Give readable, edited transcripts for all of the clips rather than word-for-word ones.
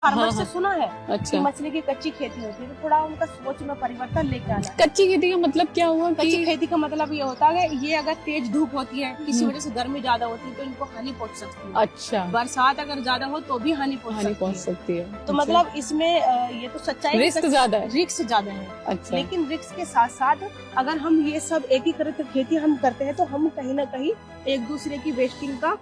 Farmer से सुना है अच्छा, कि मछली की कच्ची खेती होती है, तो थोड़ा उनका सोच में परिवर्तन लेके आना है। कच्ची खेती का मतलब क्या हुआ कच्ची कि खेती का मतलब ये होता है कि ये अगर तेज धूप होती है, किसी वजह से गर्मी ज्यादा होती है, तो इनको हानि पहुंच सकती है। अच्छा, बरसात अगर ज्यादा हो तो भी हानि पहुंच सकती है। है। तो मतलब इसमें ये तो सच्चाई रिस्क ज्यादा है। रिस्क ज्यादा है, अच्छा, लेकिन रिस्क के साथ साथ अगर हम ये सब एकीकृत खेती हम करते हैं तो हम कहीं ना कहीं एक दूसरे की वेस्टिंग का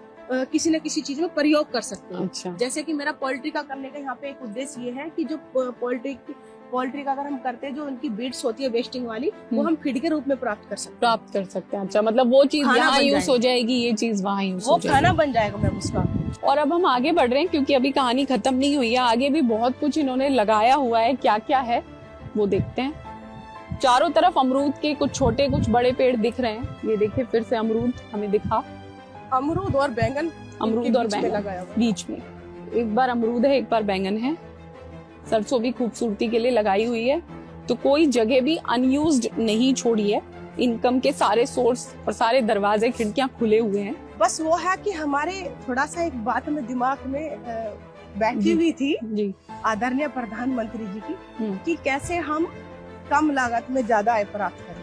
किसी न किसी चीज में प्रयोग कर सकते हैं। अच्छा, जैसे कि मेरा पोल्ट्री का करने का यहाँ पे एक उद्देश्य ये है कि जो पोल्ट्री का अगर हम करते हैं, जो उनकी बीड्स होती है वेस्टिंग वाली, वो हम फीड के रूप में प्राप्त कर सकते हैं। अच्छा, मतलब वो चीज खाना यहाँ बन यूज जाएगी। हो जाएगी, ये चीज वहाँ यूज वो हो जाएगी, खाना बन जाएगा मैम उसका। और अब हम आगे बढ़ रहे हैं क्योंकि अभी कहानी खत्म नहीं हुई है, आगे भी बहुत कुछ इन्होंने लगाया हुआ है। क्या क्या है वो देखते हैं। चारों तरफ अमरूद के कुछ छोटे कुछ बड़े पेड़ दिख रहे हैं। ये देखिए फिर से अमरूद हमें दिखा, अमरूद और बैंगन, अमरूद और बैंगन लगाया हुआ है। बीच में एक बार अमरूद है, एक बार बैंगन है। सरसों भी खूबसूरती के लिए लगाई हुई है, तो कोई जगह भी अनयूज्ड नहीं छोड़ी है। इनकम के सारे सोर्स और सारे दरवाजे खिड़कियां खुले हुए हैं। बस वो है कि हमारे थोड़ा सा एक बात में दिमाग में बैठी जी। हुई थी जी, आदरणीय प्रधानमंत्री जी की, हम्म। कि कैसे हम कम लागत में ज्यादा आय प्राप्त करें।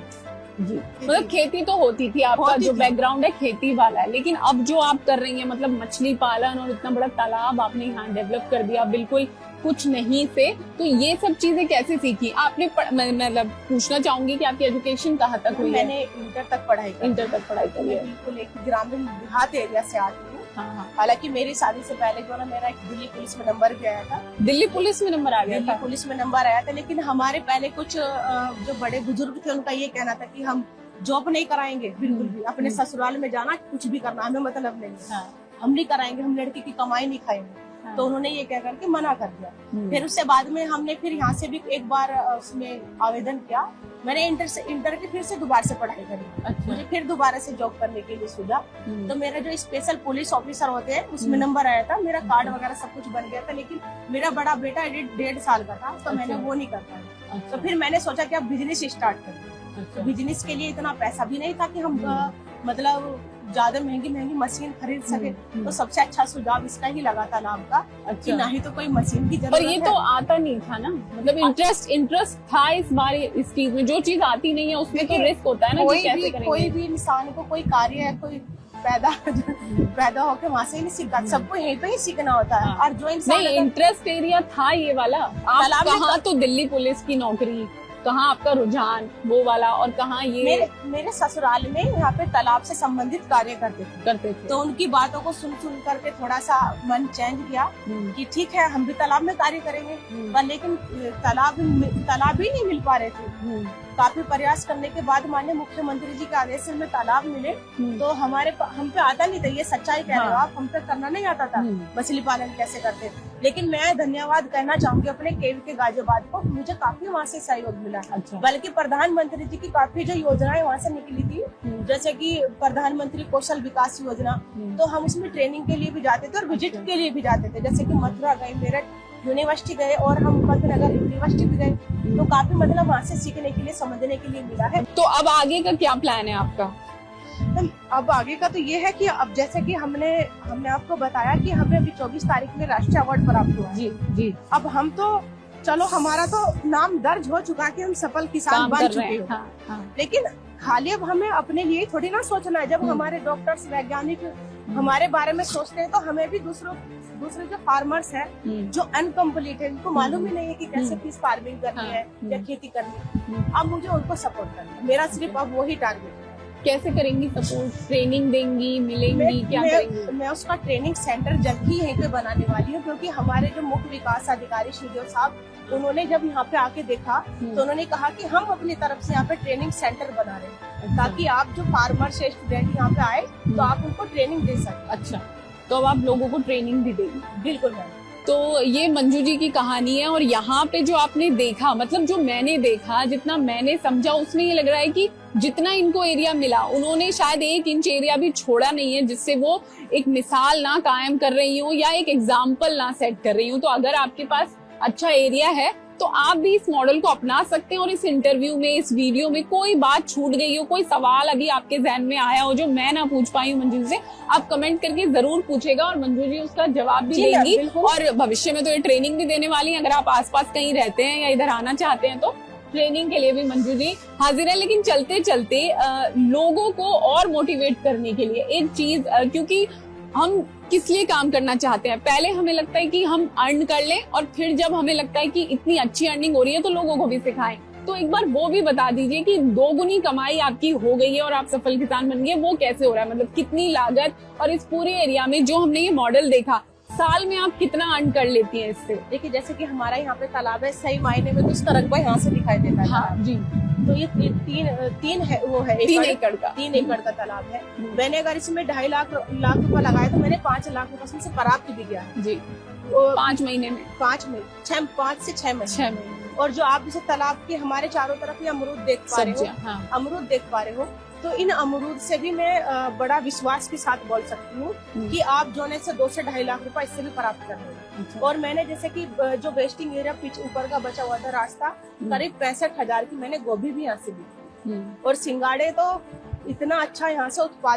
जी, मतलब खेती तो होती थी, आपका होती जो थी। बैकग्राउंड है खेती वाला है, लेकिन अब जो आप कर रही हैं, मतलब मछली पालन और इतना बड़ा तालाब आपने यहाँ डेवलप कर दिया बिल्कुल कुछ नहीं से, तो ये सब चीजें कैसे सीखी आपने? मतलब पूछना चाहूंगी कि आपकी एजुकेशन कहाँ तक हुई है? मैंने इंटर तक पढ़ाई की। इंटर तक पढ़ाई करी मैं है। बिल्कुल एक ग्रामीण देहात एरिया से आती हूँ। हाँ, हालांकि मेरी शादी से पहले जो ना मेरा एक दिल्ली पुलिस में नंबर भी आया था। दिल्ली पुलिस में नंबर आ गया दिल्ली था। पुलिस में नंबर आया था, लेकिन हमारे पहले कुछ जो बड़े बुजुर्ग थे उनका ये कहना था कि हम जॉब नहीं कराएंगे बिल्कुल भी, अपने ससुराल में जाना कुछ भी करना हमें मतलब नहीं है, हाँ, हम नहीं कराएंगे, हम लड़की की कमाई नहीं खाएंगे। हाँ। तो उन्होंने ये कह करके मना कर दिया। फिर उससे बाद में हमने फिर यहाँ से भी एक बार उसमें आवेदन किया। मैंने इंटर की फिर से दोबारा से पढ़ाई करी। अच्छा, मुझे फिर दोबारा से जॉब करने के लिए सूझा। तो मेरा जो स्पेशल पुलिस ऑफिसर होते हैं उसमें नंबर आया था, मेरा कार्ड वगैरह सब कुछ बन गया था, लेकिन मेरा बड़ा बेटा 1.5 साल का था, तो मैंने वो नहीं कर पाया। तो फिर मैंने सोचा कि अब बिजनेस स्टार्ट करें। तो बिजनेस के लिए इतना पैसा भी नहीं था कि हम मतलब ज्यादा महंगी मशीन खरीद सके। तो सबसे अच्छा सुझाव इसका ही लगा था नाम का, कि ना ही तो कोई मशीन की जरूरत पर ये तो आता नहीं था ना, मतलब इंटरेस्ट था इस बार इस चीज में। जो चीज आती नहीं है उसमें तो रिस्क होता है ना, कि कैसे करेंगे। कोई भी इंसान को कोई कार्य है, कोई पैदा होके वहाँ से ही नहीं सीखा, सबको यहीं पे ही सीखना होता है। और जो इंसान नहीं, इंटरेस्ट एरिया था ये वाला। आप कहाँ तो दिल्ली पुलिस की नौकरी, कहाँ आपका रुझान वो वाला, और कहाँ ये मेरे ससुराल में यहाँ पे तालाब से संबंधित कार्य करते थे। तो उनकी बातों को सुन करके थोड़ा सा मन चेंज किया कि ठीक है हम भी तालाब में कार्य करेंगे, पर लेकिन तालाब ही नहीं मिल पा रहे थे। काफी प्रयास करने के बाद माननीय मुख्यमंत्री जी के आदेश से हमें तालाब मिले। तो हम पे आता नहीं था, ये सच्चाई कह रहे हो आप, हम पे करना नहीं आता था मछली पालन कैसे करते। लेकिन मैं धन्यवाद कहना चाहूंगी अपने केवी के गाजियाबाद को, मुझे काफी वहाँ से सहयोग मिला। अच्छा। बल्कि प्रधानमंत्री जी की काफी जो योजनाएं वहाँ से निकली थी, जैसे कि प्रधानमंत्री कौशल विकास योजना, तो हम उसमें ट्रेनिंग के लिए भी जाते थे और विजिट के लिए भी जाते थे। जैसे कि मथुरा गए, मेरठ यूनिवर्सिटी गए और हम पद्मनगर यूनिवर्सिटी भी गए। तो काफी मतलब वहाँ से सीखने के लिए, समझने के लिए मिला है। तो अब आगे का क्या प्लान है आपका? अब आगे का तो ये है कि अब जैसे कि हमने आपको बताया कि हमें अभी 24 तारीख में राष्ट्रीय अवार्ड प्राप्त हुआ है। जी जी। अब हम तो चलो हमारा तो नाम दर्ज हो चुका है कि हम सफल किसान बन चुके हैं। हाँ। लेकिन खाली अब हमें अपने लिए थोड़ी ना सोचना है। जब हमारे डॉक्टर्स वैज्ञानिक हमारे बारे में सोचते हैं, तो हमें भी दूसरे जो फार्मर्स हैं जो अनकम्प्लीट है, उनको मालूम ही नहीं है कि कैसे फिश फार्मिंग करनी है या खेती करनी है, अब मुझे उनको सपोर्ट करना है। मेरा सिर्फ अब वही टारगेट है। कैसे करेंगी सपोर्ट? ट्रेनिंग देंगी, मिलेंगी, क्या करेंगी? मैं उसका ट्रेनिंग सेंटर जल्द ही यहीं पे बनाने वाली हूँ, क्योंकि हमारे जो मुख्य विकास अधिकारी श्रीदेव साहब, उन्होंने जब यहाँ पे आके देखा तो उन्होंने कहा कि हम अपनी तरफ से यहाँ पे ट्रेनिंग सेंटर बना रहे हैं, ताकि आप जो फार्मर से स्टूडेंट यहाँ पे आए तो आप उनको ट्रेनिंग दे सकें। अच्छा, तो अब आप लोगों को ट्रेनिंग भी देंगी? बिल्कुल मैम। तो ये मंजू जी की कहानी है, और यहाँ पे जो आपने देखा, मतलब जो मैंने देखा, जितना मैंने समझा, उसमें ये लग रहा है कि जितना इनको एरिया मिला, उन्होंने शायद 1 इंच एरिया भी छोड़ा नहीं है जिससे वो एक मिसाल ना कायम कर रही हूँ या एक एग्जाम्पल ना सेट कर रही हूँ। तो अगर आपके पास अच्छा एरिया है तो आप भी इस मॉडल को अपना सकते हैं और इस इंटरव्यू में, इस वीडियो में कोई बात छूट गई हो, कोई सवाल अभी आपके जहन में आया हो जो मैं ना पूछ पाई हूँ मंजू से, आप कमेंट करके जरूर पूछेगा और मंजू जी उसका जवाब भी देंगी। और भविष्य में तो ये ट्रेनिंग भी देने वाली है, अगर आप आसपास कहीं रहते हैं या इधर आना चाहते हैं तो ट्रेनिंग के लिए भी मंजू जी हाजिर है। लेकिन चलते चलते लोगों को और मोटिवेट करने के लिए एक चीज, क्योंकि हम किस लिए काम करना चाहते हैं, पहले हमें लगता है कि हम अर्न कर लें और फिर जब हमें लगता है कि इतनी अच्छी अर्निंग हो रही है तो लोगों को भी सिखाएं। तो एक बार वो भी बता दीजिए कि दोगुनी कमाई आपकी हो गई है और आप सफल किसान बन गए, वो कैसे हो रहा है, मतलब कितनी लागत, और इस पूरे एरिया में जो हमने ये मॉडल देखा, साल में आप कितना अर्न कर लेती हैं इससे? देखिए जैसे कि हमारा यहाँ पे तालाब है, सही मायने में तो उसका रकबा यहाँ से दिखाई देता है। हाँ जी। तो ये तीन है, वो है 3 एकड़ का 3 एकड़ का तालाब है। मैंने अगर इसमें 2.5 लाख रुपए लगाया तो मैंने 5 लाख रुपए से प्राप्त भी किया जी। 5 महीने में 5 से 6 महीने 6 महीने। और जो आप जैसे तालाब के हमारे चारों तरफ ये अमरूद देख पा रहे हो, हाँ। अमरूद देख पा रहे हो, तो इन अमरूद से भी मैं बड़ा विश्वास के साथ बोल सकती हूँ कि आप जोने से 2 से 2.5 लाख रुपए इससे भी प्राप्त कर रहे हो। और मैंने जैसे कि जो वेस्टिंग एरिया पीछे ऊपर का बचा हुआ था रास्ता, करीब 65,000 की मैंने गोभी भी यहाँ से दी। और सिंगाड़े तो इतना अच्छा यहाँ से उत्पादन